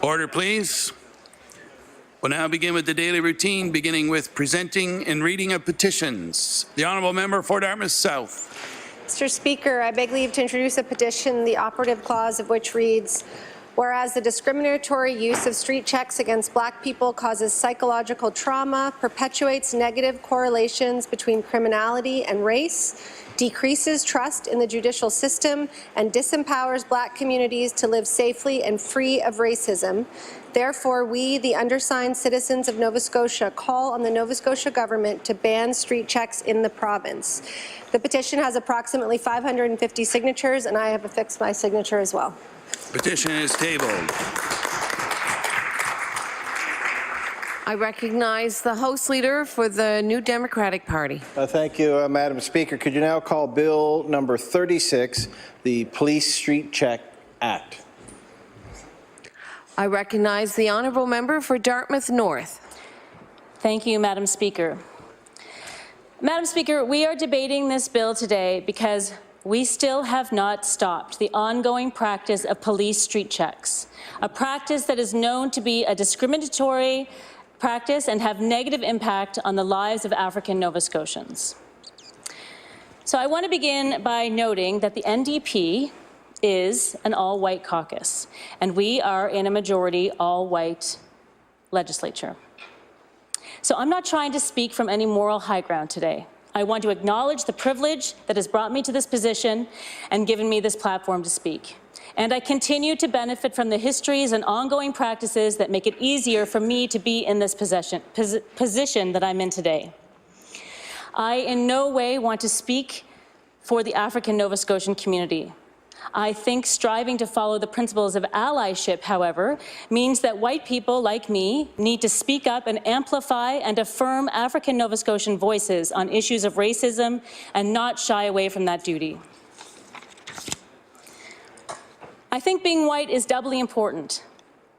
Order, please. We'll now begin with the daily routine, beginning with presenting and reading of petitions. The Honourable Member for Dartmouth South. Mr. Speaker, I beg leave to introduce a petition, the operative clause of which reads, whereas the discriminatory use of street checks against Black people causes psychological trauma, perpetuates negative correlations between criminality and race, decreases trust in the judicial system, and disempowers Black communities to live safely and free of racism. Therefore, we, the undersigned citizens of Nova Scotia, call on the Nova Scotia government to ban street checks in the province. The petition has approximately 550 signatures, and I have affixed my signature as well. Petition is tabled. I recognize the House Leader for the New Democratic Party. Thank you, Madam Speaker. Could you now call Bill number 36, the Police Street Check Act? I recognize the Honourable Member for Dartmouth North. Thank you, Madam Speaker. Madam Speaker, we are debating this bill today because we still have not stopped the ongoing practice of police street checks, a practice that is known to be a discriminatory practice and have negative impact on the lives of African Nova Scotians. So I want to begin by noting that the NDP is an all-white caucus, and we are in a majority all-white legislature. So I'm not trying to speak from any moral high ground today. I want to acknowledge the privilege that has brought me to this position and given me this platform to speak. And I continue to benefit from the histories and ongoing practices that make it easier for me to be in this position that I'm in today. I in no way want to speak for the African Nova Scotian community. I think striving to follow the principles of allyship, however, means that white people like me need to speak up and amplify and affirm African Nova Scotian voices on issues of racism and not shy away from that duty. I think being white is doubly important,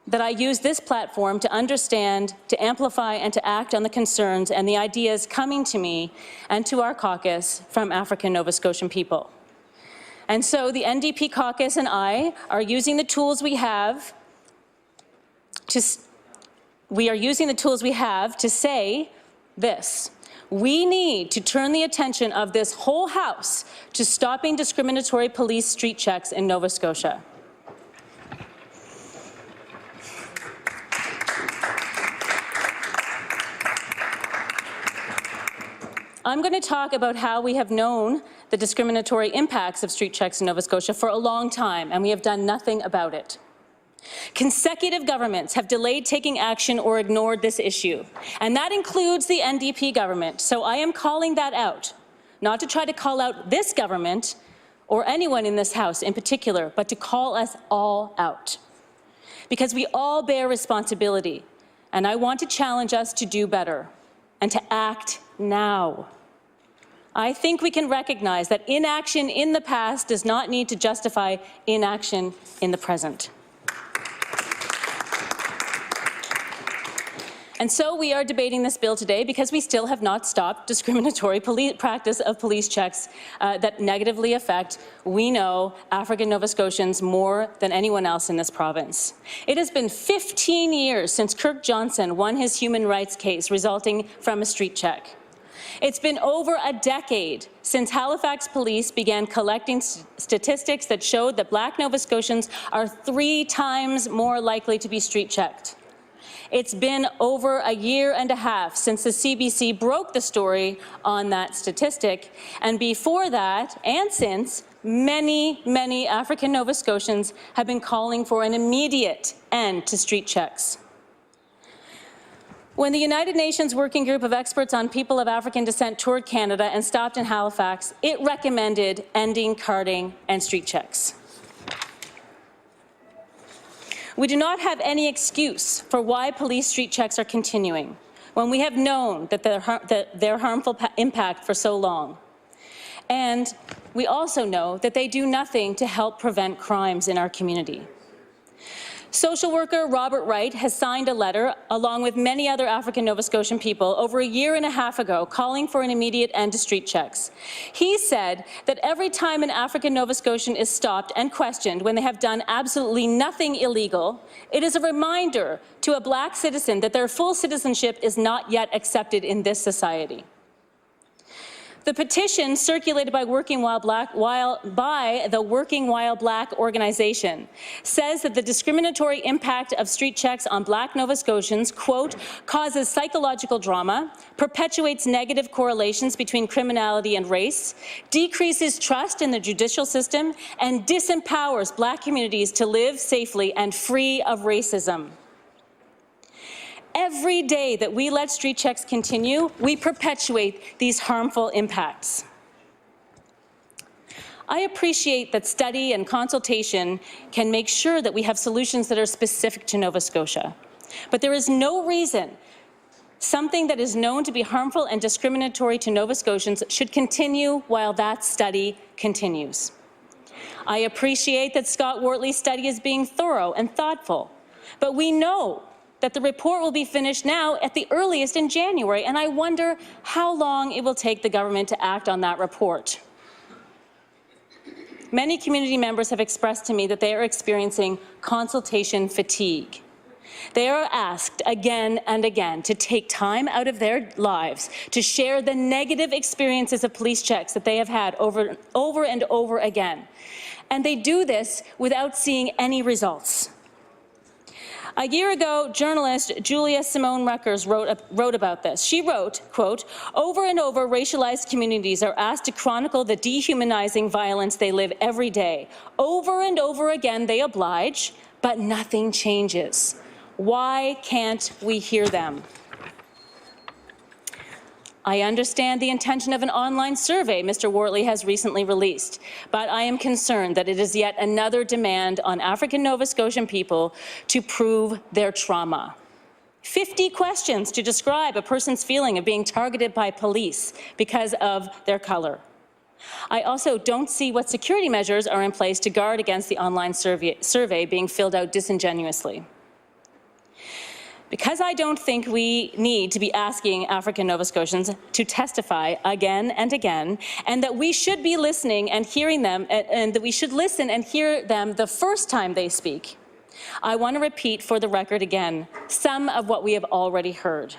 that I use this platform to understand, to amplify and to act on the concerns and the ideas coming to me and to our caucus from African Nova Scotian people. And so the NDP caucus and I are using the tools we have to say this. We need to turn the attention of this whole House to stopping discriminatory police street checks in Nova Scotia. I'm going to talk about how we have known the discriminatory impacts of street checks in Nova Scotia for a long time, and we have done nothing about it. Consecutive governments have delayed taking action or ignored this issue, and that includes the NDP government. So I am calling that out, not to try to call out this government or anyone in this House in particular, but to call us all out. Because we all bear responsibility, and I want to challenge us to do better and to act now. I think we can recognize that inaction in the past does not need to justify inaction in the present. And so we are debating this bill today because we still have not stopped discriminatory practice of police checks that negatively affect, we know, African Nova Scotians more than anyone else in this province. It has been 15 years since Kirk Johnson won his human rights case resulting from a street check. It's been over a decade since Halifax police began collecting statistics that showed that Black Nova Scotians are 3 times more likely to be street checked. It's been over a year and a half since the CBC broke the story on that statistic, and before that, and since, many African Nova Scotians have been calling for an immediate end to street checks. When the United Nations Working Group of Experts on People of African Descent toured Canada and stopped in Halifax, it recommended ending carding and street checks. We do not have any excuse for why police street checks are continuing when we have known that their harmful impact for so long. And we also know that they do nothing to help prevent crimes in our community. Social worker Robert Wright has signed a letter, along with many other African Nova Scotian people, over a year and a half ago, calling for an immediate end to street checks. He said that every time an African Nova Scotian is stopped and questioned when they have done absolutely nothing illegal, it is a reminder to a Black citizen that their full citizenship is not yet accepted in this society. The petition, circulated by the Working While Black organization, says that the discriminatory impact of street checks on Black Nova Scotians, quote, causes psychological drama, perpetuates negative correlations between criminality and race, decreases trust in the judicial system, and disempowers Black communities to live safely and free of racism. Every day that we let street checks continue, we perpetuate these harmful impacts. I appreciate that study and consultation can make sure that we have solutions that are specific to Nova Scotia. But there is no reason something that is known to be harmful and discriminatory to Nova Scotians should continue while that study continues. I appreciate that Scott Wortley's study is being thorough and thoughtful, but we know that the report will be finished now at the earliest in January, and I wonder how long it will take the government to act on that report. Many community members have expressed to me that they are experiencing consultation fatigue. They are asked again and again to take time out of their lives to share the negative experiences of police checks that they have had over and over again. And they do this without seeing any results. A year ago, journalist Julia Simone Reckers wrote about this. She wrote, quote, over and over, racialized communities are asked to chronicle the dehumanizing violence they live every day. Over and over again, they oblige, but nothing changes. Why can't we hear them? I understand the intention of an online survey Mr. Wortley has recently released, but I am concerned that it is yet another demand on African Nova Scotian people to prove their trauma. 50 questions to describe a person's feeling of being targeted by police because of their color. I also don't see what security measures are in place to guard against the online survey being filled out disingenuously. Because I don't think we need to be asking African Nova Scotians to testify again and again, and that we should be listening and hearing them, and that we should listen and hear them the first time they speak, I want to repeat for the record again some of what we have already heard.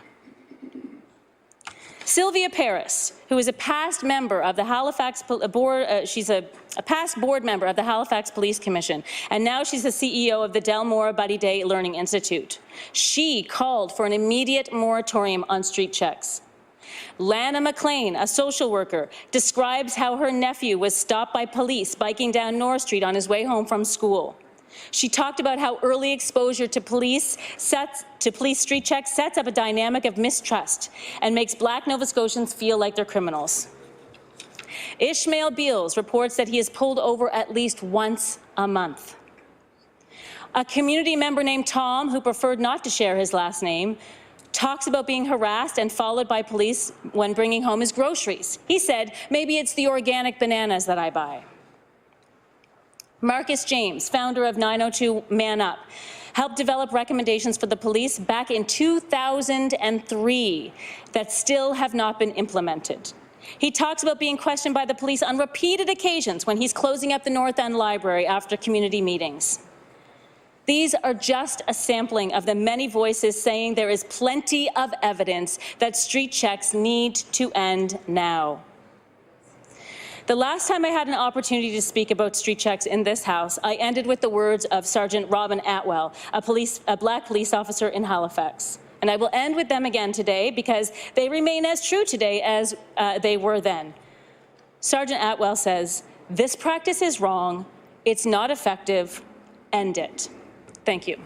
Sylvia Paris, who is a past member of the Halifax board, she's a past board member of the Halifax Police Commission, and now she's the CEO of the Delmore Buddy Day Learning Institute. She called for an immediate moratorium on street checks. Lana McLean, a social worker, describes how her nephew was stopped by police biking down North Street on his way home from school. She talked about how early exposure to police street checks sets up a dynamic of mistrust and makes Black Nova Scotians feel like they're criminals. Ishmael Beals reports that he is pulled over at least once a month. A community member named Tom, who preferred not to share his last name, talks about being harassed and followed by police when bringing home his groceries. He said, maybe it's the organic bananas that I buy. Marcus James, founder of 902 Man Up, helped develop recommendations for the police back in 2003 that still have not been implemented. He talks about being questioned by the police on repeated occasions when he's closing up the North End Library after community meetings. These are just a sampling of the many voices saying there is plenty of evidence that street checks need to end now. The last time I had an opportunity to speak about street checks in this House, I ended with the words of Sergeant Robin Atwell, a Black police officer in Halifax. And I will end with them again today because they remain as true today as they were then. Sergeant Atwell says, this practice is wrong, it's not effective, end it. Thank you.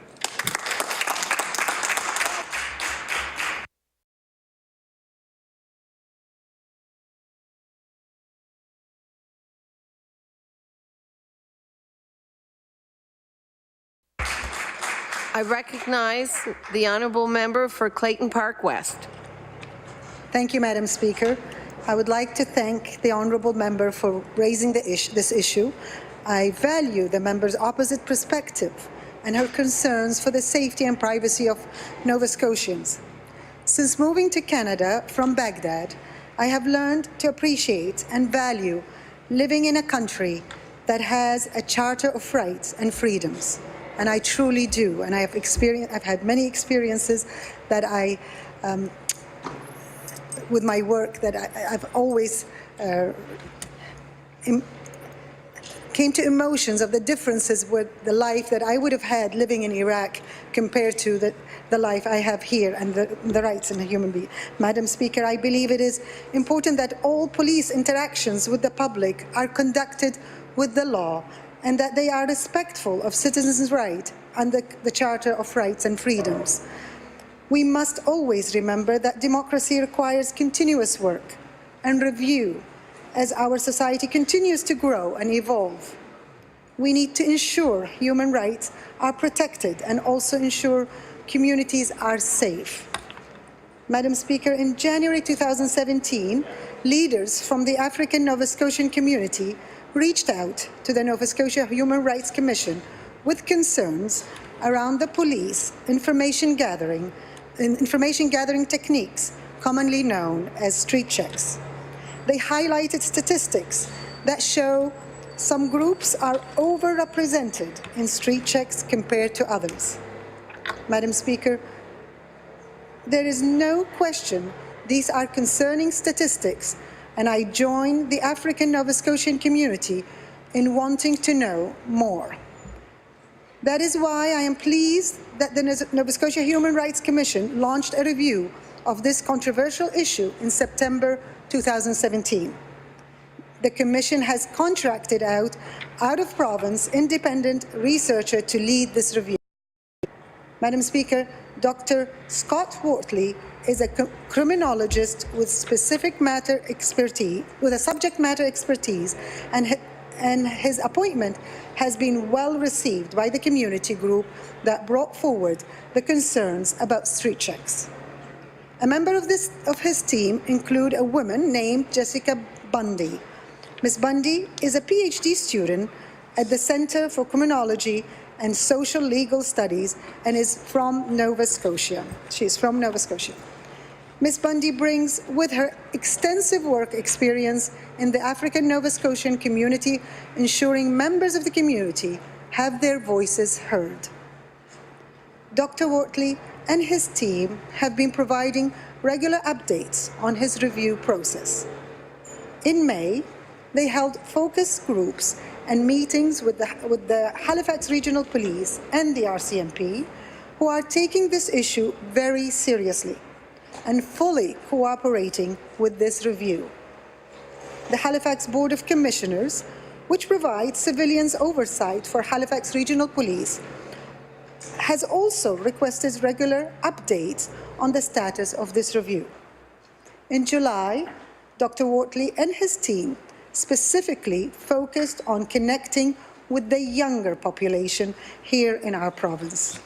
I recognize the honourable member for Clayton Park West. Thank you, Madam Speaker. I would like to thank the honourable member for raising this issue. I value the member's opposite perspective and her concerns for the safety and privacy of Nova Scotians. Since moving to Canada from Baghdad, I have learned to appreciate and value living in a country that has a charter of rights and freedoms. And I truly do. And I've had many experiences that with my work that I've always came to emotions of the differences with the life that I would have had living in Iraq compared to the life I have here and the rights in a human being. Madam Speaker, I believe it is important that all police interactions with the public are conducted with the law and that they are respectful of citizens' rights and the Charter of Rights and Freedoms. We must always remember that democracy requires continuous work and review as our society continues to grow and evolve. We need to ensure human rights are protected and also ensure communities are safe. Madam Speaker, in January 2017, leaders from the African Nova Scotian community reached out to the Nova Scotia Human Rights Commission with concerns around the police information gathering techniques commonly known as street checks. They highlighted statistics that show some groups are overrepresented in street checks compared to others. Madam Speaker, there is no question these are concerning statistics, and I join the African Nova Scotian community in wanting to know more. That is why I am pleased that the Nova Scotia Human Rights Commission launched a review of this controversial issue in September 2017. The Commission has contracted out of province independent researcher to lead this review. Madam Speaker, Dr. Scott Wortley is a criminologist with subject matter expertise, and his appointment has been well received by the community group that brought forward the concerns about street checks. A member of his team include a woman named Jessica Bundy. Ms. Bundy is a PhD student at the Centre for Criminology and Social Legal Studies and is from Nova Scotia. She is from Nova Scotia. Ms. Bundy brings with her extensive work experience in the African Nova Scotian community, ensuring members of the community have their voices heard. Dr. Wortley and his team have been providing regular updates on his review process. In May, they held focus groups and meetings with the Halifax Regional Police and the RCMP, who are taking this issue very seriously and fully cooperating with this review. The Halifax Board of Commissioners, which provides civilians oversight for Halifax Regional Police, has also requested regular updates on the status of this review. In July, Dr. Wortley and his team specifically focused on connecting with the younger population here in our province.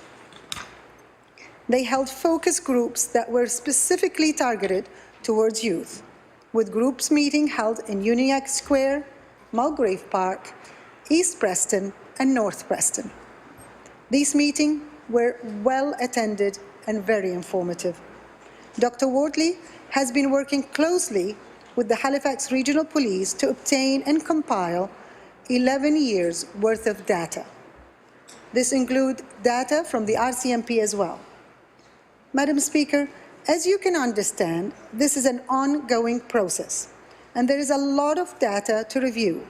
They held focus groups that were specifically targeted towards youth, with groups meeting held in Uniacke Square, Mulgrave Park, East Preston, and North Preston. These meetings were well attended and very informative. Dr. Wortley has been working closely with the Halifax Regional Police to obtain and compile 11 years' worth of data. This includes data from the RCMP as well. Madam Speaker, as you can understand, this is an ongoing process, and there is a lot of data to review.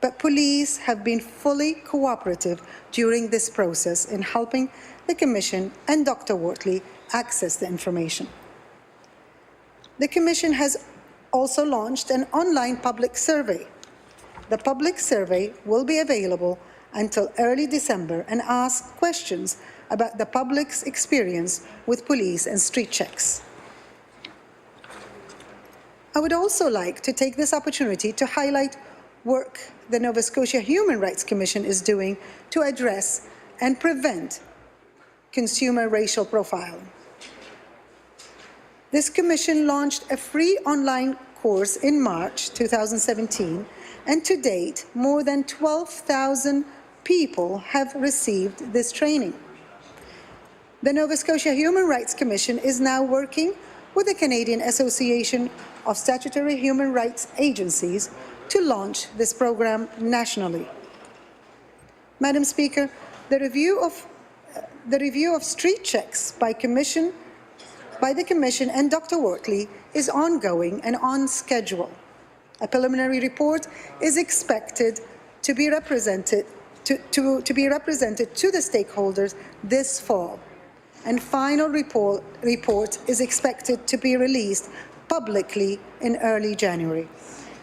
But police have been fully cooperative during this process in helping the Commission and Dr. Wortley access the information. The Commission has also launched an online public survey. The public survey will be available until early December and ask questions about the public's experience with police and street checks. I would also like to take this opportunity to highlight work the Nova Scotia Human Rights Commission is doing to address and prevent consumer racial profiling. This commission launched a free online course in March 2017, and to date, more than 12,000 people have received this training. The Nova Scotia Human Rights Commission is now working with the Canadian Association of Statutory Human Rights Agencies to launch this program nationally. Madam Speaker, the review of street checks by the Commission and Dr. Wortley is ongoing and on schedule. A preliminary report is expected to be represented to the stakeholders this fall, and final report is expected to be released publicly in early January.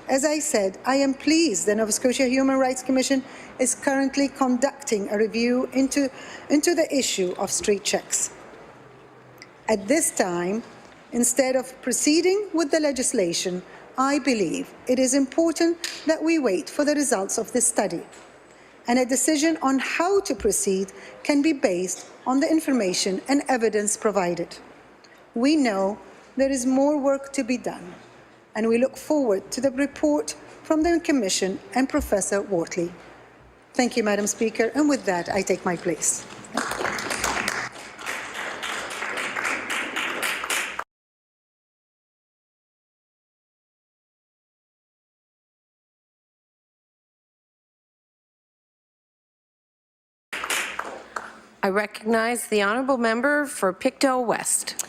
As I said, I am pleased the Nova Scotia Human Rights Commission is currently conducting a review into the issue of street checks. At this time, instead of proceeding with the legislation, I believe it is important that we wait for the results of this study, and a decision on how to proceed can be based on the information and evidence provided. We know there is more work to be done, and we look forward to the report from the Commission and Professor Wortley. Thank you, Madam Speaker, and with that, I take my place. I recognize the honourable member for Pictou West.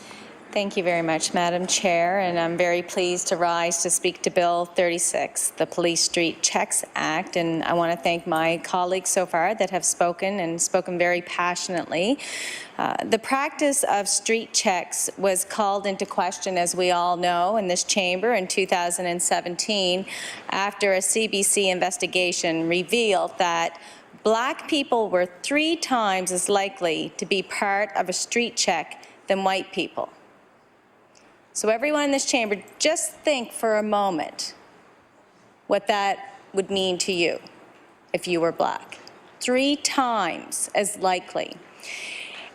Thank you very much, Madam Chair, and I'm very pleased to rise to speak to Bill 36, the Police Street Checks Act, and I want to thank my colleagues so far that have spoken and spoken very passionately. The practice of street checks was called into question, as we all know, in this chamber in 2017 after a CBC investigation revealed that Black people were 3 times as likely to be part of a street check than white people. So everyone in this chamber, just think for a moment what that would mean to you if you were Black. 3 times as likely.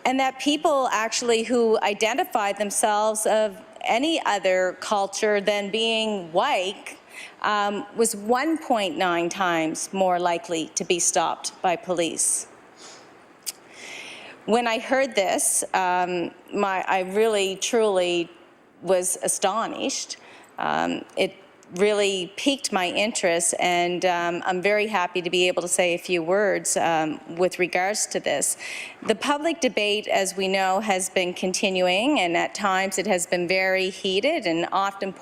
And that people actually who identified themselves of any other culture than being white was 1.9 times more likely to be stopped by police. When I heard this, I really, truly was astonished. It really piqued my interest, and I'm very happy to be able to say a few words with regards to this. The public debate, as we know, has been continuing, and at times it has been very heated and often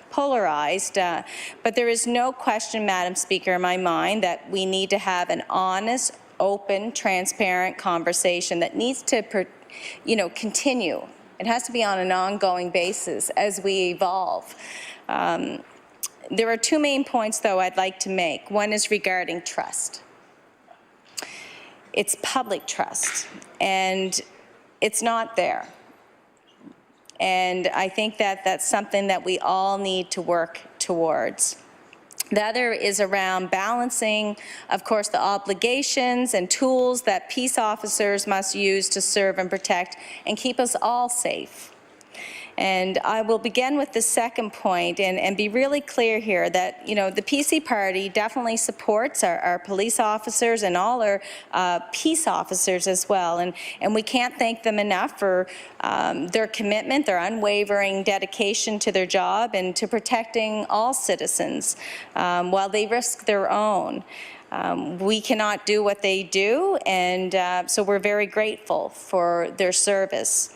polarized, but there is no question, Madam Speaker, in my mind that we need to have an honest, open, transparent conversation that needs to, continue. It has to be on an ongoing basis as we evolve. There are 2 main points, though, I'd like to make. One is regarding trust. It's public trust, and it's not there. And I think that that's something that we all need to work towards. The other is around balancing, of course, the obligations and tools that peace officers must use to serve and protect and keep us all safe. And I will begin with the second point and be really clear here that, the PC party definitely supports our police officers and all our peace officers as well. And we can't thank them enough for their commitment, their unwavering dedication to their job and to protecting all citizens while they risk their own. We cannot do what they do, and so we're very grateful for their service.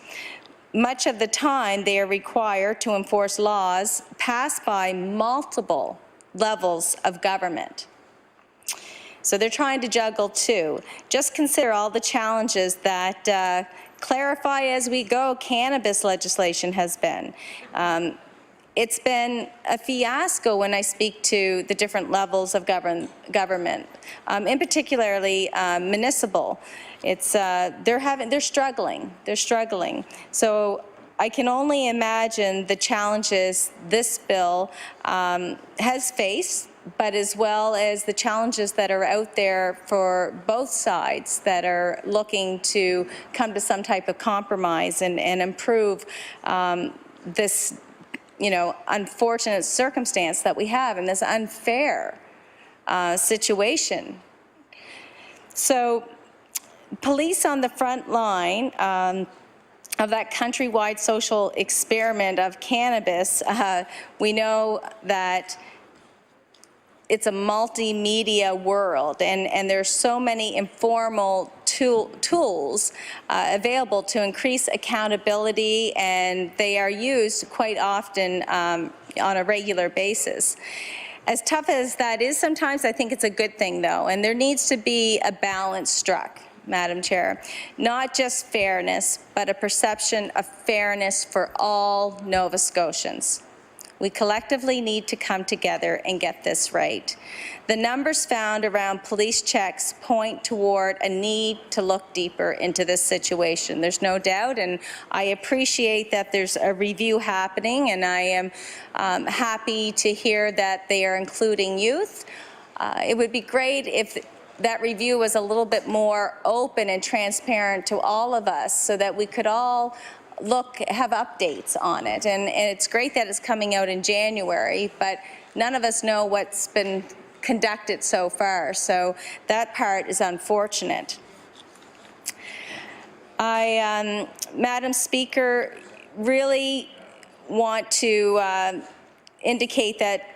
Much of the time, they are required to enforce laws passed by multiple levels of government. So they're trying to juggle 2. Just consider all the challenges that clarify as we go cannabis legislation has been. It's been a fiasco when I speak to the different levels of government, in particularly municipal. It's they're struggling. They're struggling. So I can only imagine the challenges this bill has faced, but as well as the challenges that are out there for both sides that are looking to come to some type of compromise and improve this, unfortunate circumstance that we have in this unfair situation. So police on the front line of that countrywide social experiment of cannabis, we know that it's a multimedia world, and there's so many informal tools available to increase accountability, and they are used quite often on a regular basis. As tough as that is sometimes, I think it's a good thing, though, and there needs to be a balance struck, Madam Chair. Not just fairness, but a perception of fairness for all Nova Scotians. We collectively need to come together and get this right. The numbers found around police checks point toward a need to look deeper into this situation. There's no doubt, and I appreciate that there's a review happening, and I am happy to hear that they are including youth. It would be great if that review was a little bit more open and transparent to all of us so that we could all have updates on it. And it's great that it's coming out in January, but none of us know what's been conducted so far. So that part is unfortunate. I, Madam Speaker, really want to indicate that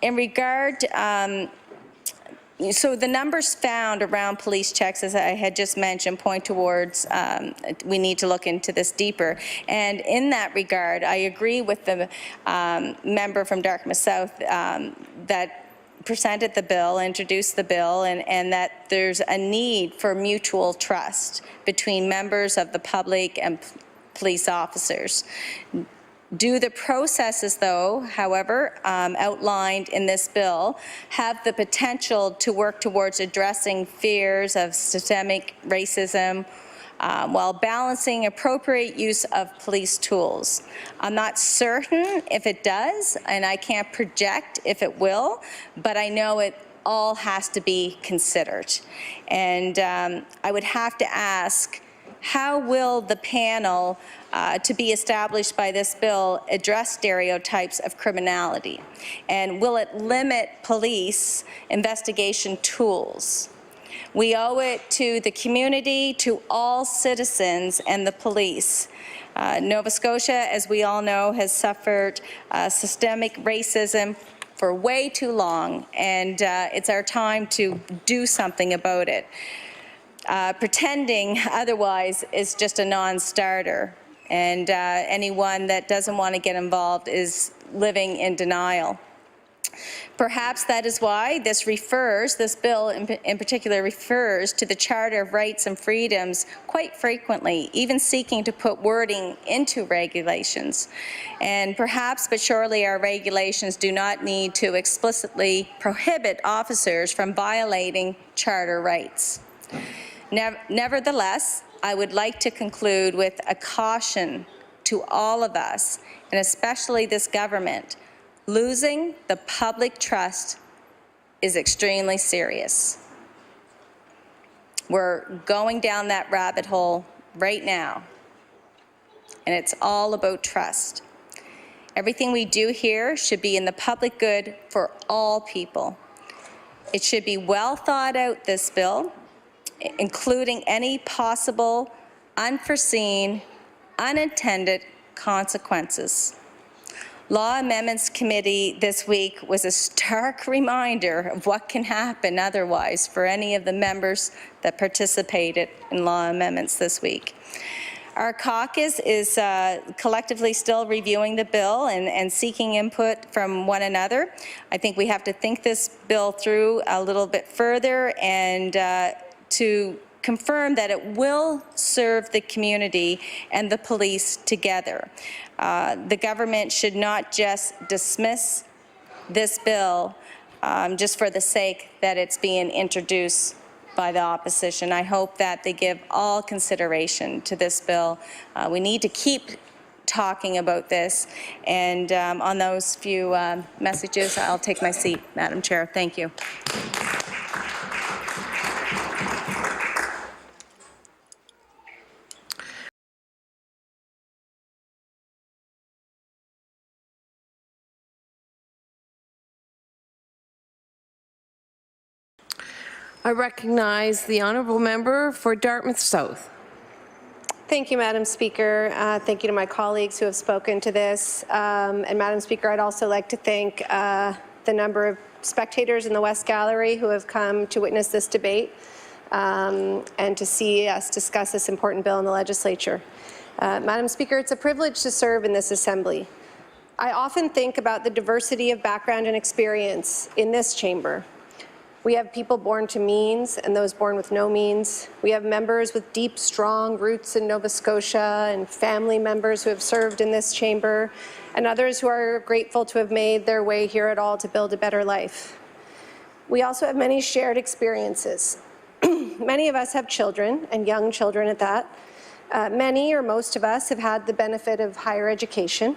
in regard so the numbers found around police checks, as I had just mentioned, point towards we need to look into this deeper. And in that regard, I agree with the member from Dartmouth South that presented the bill, introduced the bill, and that there's a need for mutual trust between members of the public and police officers. Do the processes, though, however, outlined in this bill, have the potential to work towards addressing fears of systemic racism while balancing appropriate use of police tools? I'm not certain if it does, and I can't project if it will, but I know it all has to be considered. And I would have to ask, how will the panel to be established by this bill address stereotypes of criminality? And will it limit police investigation tools? We owe it to the community, to all citizens and the police. Nova Scotia, as we all know, has suffered systemic racism for way too long, and it's our time to do something about it. Pretending otherwise is just a non-starter, and anyone that doesn't want to get involved is living in denial. Perhaps that is why this bill in particular refers to the Charter of Rights and Freedoms quite frequently, even seeking to put wording into regulations. And perhaps, but surely, our regulations do not need to explicitly prohibit officers from violating Charter rights. Nevertheless, I would like to conclude with a caution to all of us, and especially this government. Losing the public trust is extremely serious. We're going down that rabbit hole right now, and it's all about trust. Everything we do here should be in the public good for all people. It should be well thought out, this bill, including any possible unforeseen, unintended consequences. Law Amendments Committee this week was a stark reminder of what can happen otherwise for any of the members that participated in law amendments this week. Our caucus is collectively still reviewing the bill and seeking input from one another. I think we have to think this bill through a little bit further and to confirm that it will serve the community and the police together. The government should not just dismiss this bill just for the sake that it's being introduced by the opposition. I hope that they give all consideration to this bill. We need to keep talking about this, and on those few messages, I'll take my seat, Madam Chair. Thank you. I recognize the honourable member for Dartmouth South. Thank you, Madam Speaker. Thank you to my colleagues who have spoken to this. And Madam Speaker, I'd also like to thank the number of spectators in the West Gallery who have come to witness this debate and to see us discuss this important bill in the legislature. Madam Speaker, it's a privilege to serve in this assembly. I often think about the diversity of background and experience in this chamber. We have people born to means and those born with no means. We have members with deep, strong roots in Nova Scotia and family members who have served in this chamber and others who are grateful to have made their way here at all to build a better life. We also have many shared experiences. Many of us have children, and young children at that. Many or most of us have had the benefit of higher education.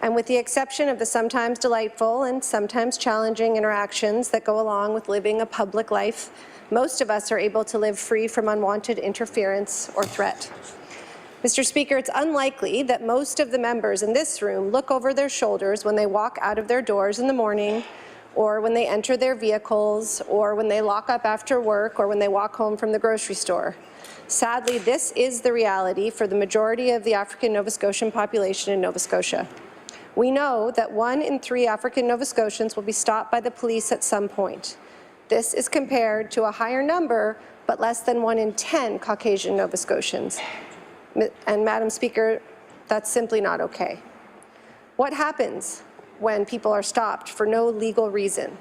And with the exception of the sometimes delightful and sometimes challenging interactions that go along with living a public life, most of us are able to live free from unwanted interference or threat. Mr. Speaker, it's unlikely that most of the members in this room look over their shoulders when they walk out of their doors in the morning, or when they enter their vehicles, or when they lock up after work, or when they walk home from the grocery store. Sadly, this is the reality for the majority of the African Nova Scotian population in Nova Scotia. We know that 1 in 3 African Nova Scotians will be stopped by the police at some point. This is compared to a higher number, but less than 1 in 10 Caucasian Nova Scotians. And Madam Speaker, that's simply not okay. What happens when people are stopped for no legal reason?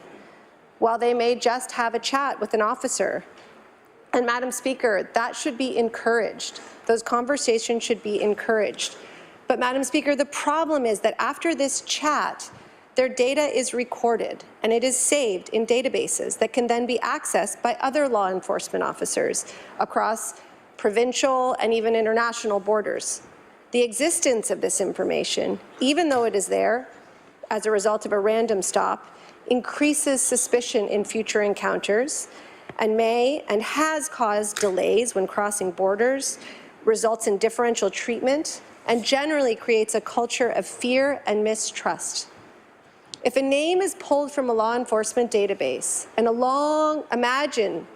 While they may just have a chat with an officer. And Madam Speaker, that should be encouraged. Those conversations should be encouraged. But Madam Speaker, the problem is that after this chat, their data is recorded and it is saved in databases that can then be accessed by other law enforcement officers across provincial and even international borders. The existence of this information, even though it is there as a result of a random stop, increases suspicion in future encounters and may and has caused delays when crossing borders, results in differential treatment, and generally creates a culture of fear and mistrust. If a name is pulled from a law enforcement database, and imagine,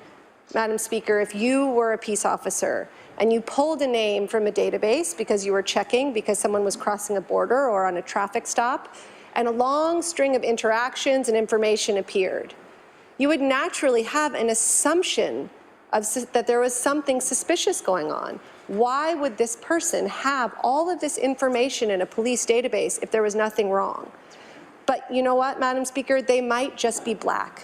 Madam Speaker, if you were a peace officer and you pulled a name from a database because you were checking because someone was crossing a border or on a traffic stop, and a long string of interactions and information appeared, you would naturally have an assumption that there was something suspicious going on. Why would this person have all of this information in a police database if there was nothing wrong? But you know what, Madam Speaker? They might just be black.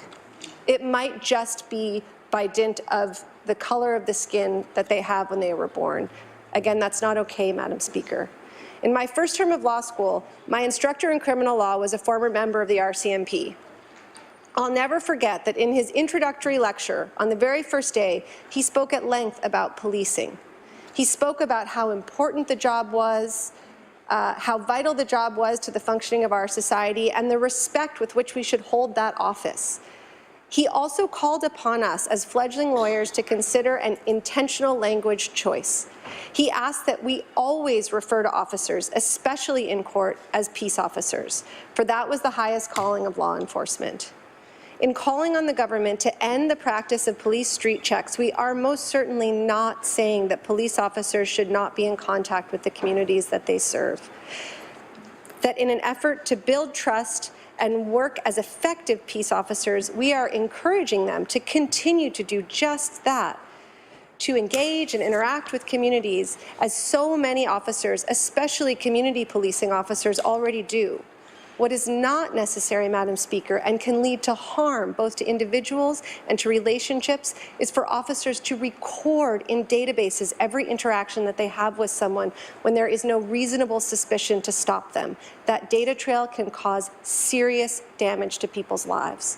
It might just be by dint of the color of the skin that they have when they were born. Again, that's not okay, Madam Speaker. In my first term of law school, my instructor in criminal law was a former member of the RCMP. I'll never forget that in his introductory lecture on the very first day, he spoke at length about policing. He spoke about how important the job was, how vital the job was to the functioning of our society, and the respect with which we should hold that office. He also called upon us as fledgling lawyers to consider an intentional language choice. He asked that we always refer to officers, especially in court, as peace officers, for that was the highest calling of law enforcement. In calling on the government to end the practice of police street checks, we are most certainly not saying that police officers should not be in contact with the communities that they serve. That in an effort to build trust and work as effective peace officers, we are encouraging them to continue to do just that, to engage and interact with communities as so many officers, especially community policing officers, already do. What is not necessary, Madam Speaker, and can lead to harm both to individuals and to relationships is for officers to record in databases every interaction that they have with someone when there is no reasonable suspicion to stop them. That data trail can cause serious damage to people's lives.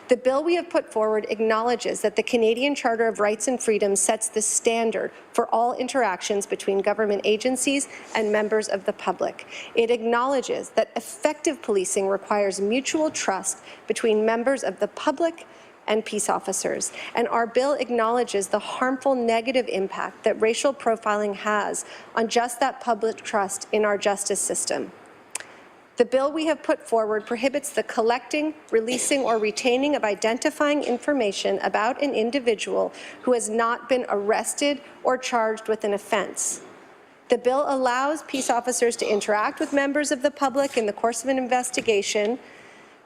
The bill we have put forward acknowledges that the Canadian Charter of Rights and Freedoms sets the standard for all interactions between government agencies and members of the public. It acknowledges that effective policing requires mutual trust between members of the public and peace officers. And our bill acknowledges the harmful negative impact that racial profiling has on just that public trust in our justice system. The bill we have put forward prohibits the collecting, releasing, or retaining of identifying information about an individual who has not been arrested or charged with an offence. The bill allows peace officers to interact with members of the public in the course of an investigation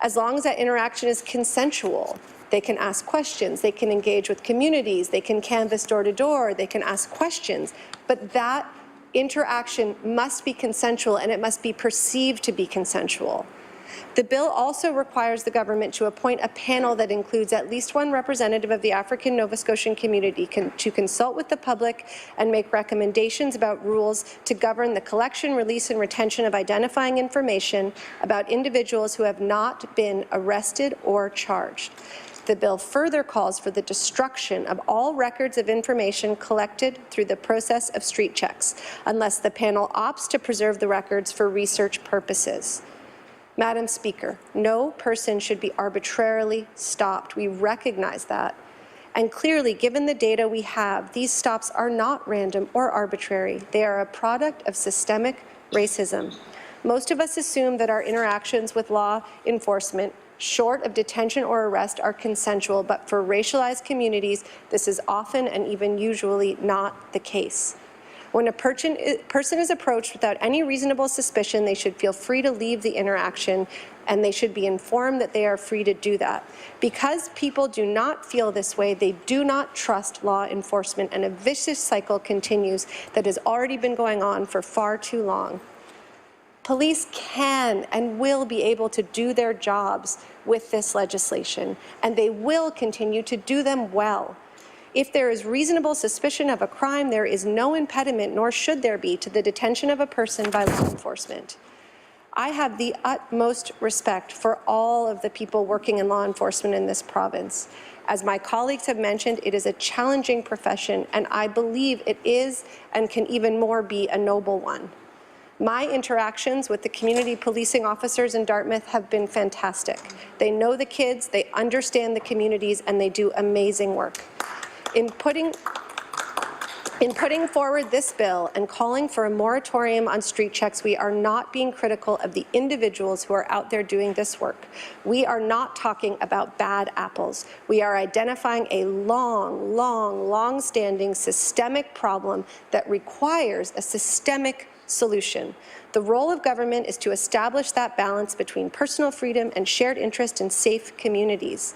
as long as that interaction is consensual. They can ask questions, they can engage with communities, they can canvass door to door, they can ask questions, but that interaction must be consensual and it must be perceived to be consensual. The bill also requires the government to appoint a panel that includes at least one representative of the African Nova Scotian community to consult with the public and make recommendations about rules to govern the collection, release, and retention of identifying information about individuals who have not been arrested or charged. The bill further calls for the destruction of all records of information collected through the process of street checks, unless the panel opts to preserve the records for research purposes. Madam Speaker, no person should be arbitrarily stopped. We recognize that. And clearly, given the data we have, these stops are not random or arbitrary. They are a product of systemic racism. Most of us assume that our interactions with law enforcement short of detention or arrest are consensual, but for racialized communities, this is often and even usually not the case. When a person is approached without any reasonable suspicion, they should feel free to leave the interaction, and they should be informed that they are free to do that. Because people do not feel this way, they do not trust law enforcement, and a vicious cycle continues that has already been going on for far too long. Police can and will be able to do their jobs with this legislation, and they will continue to do them well. If there is reasonable suspicion of a crime, there is no impediment, nor should there be, to the detention of a person by law enforcement. I have the utmost respect for all of the people working in law enforcement in this province. As my colleagues have mentioned, it is a challenging profession, and I believe it is and can even more be a noble one. My interactions with the community policing officers in Dartmouth have been fantastic. They know the kids, they understand the communities, and they do amazing work. In putting forward this bill and calling for a moratorium on street checks, we are not being critical of the individuals who are out there doing this work. We are not talking about bad apples. We are identifying a long-standing systemic problem that requires a systemic solution. The role of government is to establish that balance between personal freedom and shared interest in safe communities.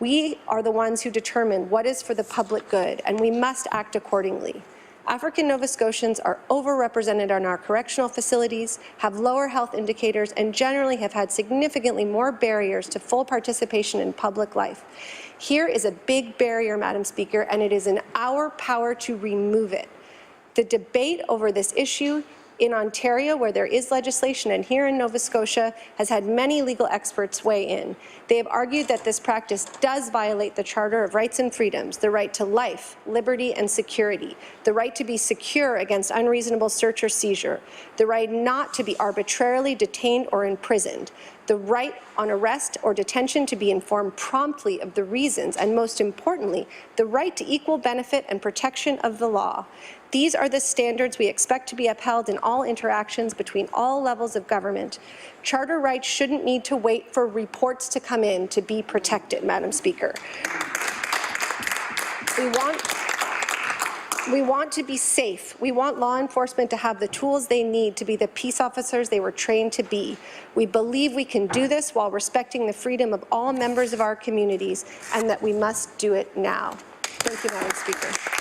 We are the ones who determine what is for the public good, and we must act accordingly. African Nova Scotians are overrepresented on our correctional facilities, have lower health indicators, and generally have had significantly more barriers to full participation in public life. Here is a big barrier, Madam Speaker, and it is in our power to remove it. The debate over this issue in Ontario, where there is legislation, and here in Nova Scotia, has had many legal experts weigh in. They have argued that this practice does violate the Charter of Rights and Freedoms, the right to life, liberty, and security, the right to be secure against unreasonable search or seizure, the right not to be arbitrarily detained or imprisoned, the right on arrest or detention to be informed promptly of the reasons, and most importantly, the right to equal benefit and protection of the law. These are the standards we expect to be upheld in all interactions between all levels of government. Charter rights shouldn't need to wait for reports to come in to be protected, Madam Speaker. We want to be safe. We want law enforcement to have the tools they need to be the peace officers they were trained to be. We believe we can do this while respecting the freedom of all members of our communities, and that we must do it now. Thank you, Madam Speaker.